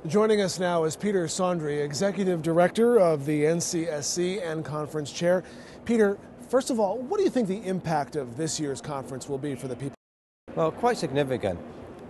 Joining us now is Peter Sondry, Executive Director of the NCSC and Conference Chair. Peter, first of all, what do you think the impact of this year's conference will be for the people? Well, quite significant.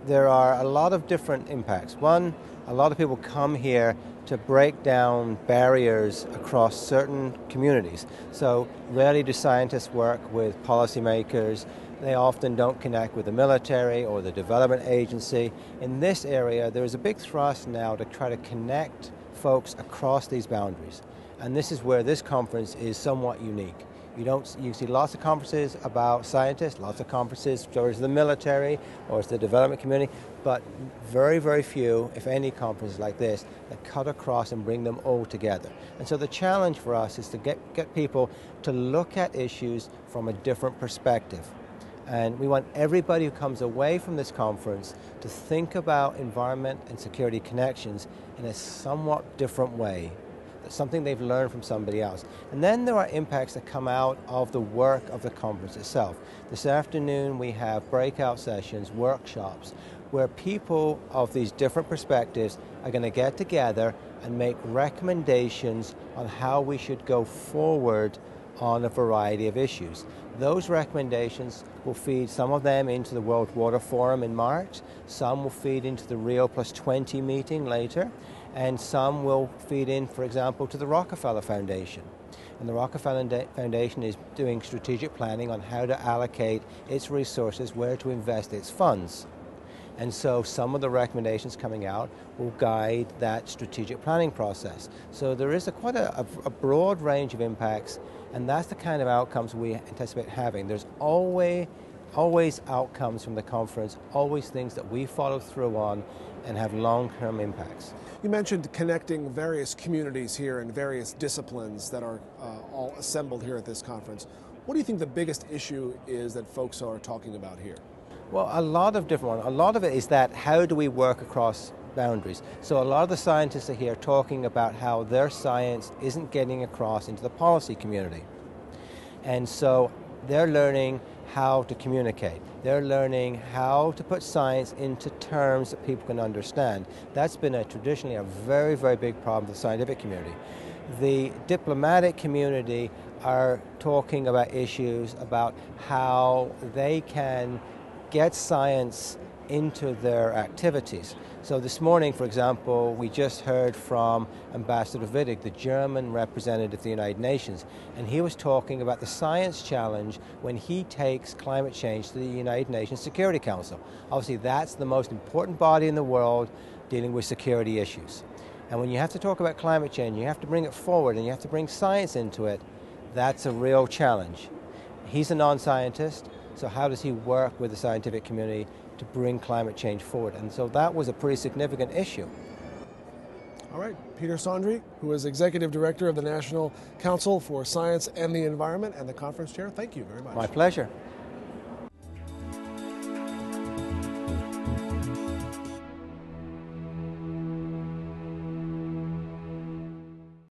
There are a lot of different impacts. One, a lot of people come here to break down barriers across certain communities. So rarely do scientists work with policymakers. They often don't connect with the military or the development agency. In this area, there is a big thrust now to try to connect folks across these boundaries. And this is where this conference is somewhat unique. You see lots of conferences about scientists, lots of conferences towards the military or it's the development community, but very, very few, if any, conferences like this that cut across and bring them all together. And so the challenge for us is to get people to look at issues from a different perspective. And we want everybody who comes away from this conference to think about environment and security connections in a somewhat different way. Something they've learned from somebody else. And then there are impacts that come out of the work of the conference itself. This afternoon we have breakout sessions, workshops, where people of these different perspectives are going to get together and make recommendations on how we should go forward on a variety of issues. Those recommendations will feed some of them into the World Water Forum in March, some will feed into the Rio+20 meeting later, and some will feed in, for example, to the Rockefeller Foundation. And the Rockefeller Foundation is doing strategic planning on how to allocate its resources, where to invest its funds. And so some of the recommendations coming out will guide that strategic planning process. So there is quite a broad range of impacts, and that's the kind of outcomes we anticipate having. There's always outcomes from the conference, always things that we follow through on and have long-term impacts. You mentioned connecting various communities here and various disciplines that are all assembled here at this conference. What do you think the biggest issue is that folks are talking about here? Well, a lot of different ones. A lot of it is that how do we work across boundaries? So a lot of the scientists are here talking about how their science isn't getting across into the policy community. And so they're learning how to communicate. They're learning how to put science into terms that people can understand. That's been traditionally a very, very big problem for the scientific community. The diplomatic community are talking about issues about how they can get science into their activities. So this morning, for example, we just heard from Ambassador Wittig, the German representative of the United Nations, and he was talking about the science challenge when he takes climate change to the United Nations Security Council. Obviously, that's the most important body in the world dealing with security issues. And when you have to talk about climate change, you have to bring it forward and you have to bring science into it, that's a real challenge. He's a non-scientist, so how does he work with the scientific community to bring climate change forward? And so that was a pretty significant issue. All right, Peter Sondry, who is Executive Director of the National Council for Science and the Environment and the Conference Chair, thank you very much. My pleasure.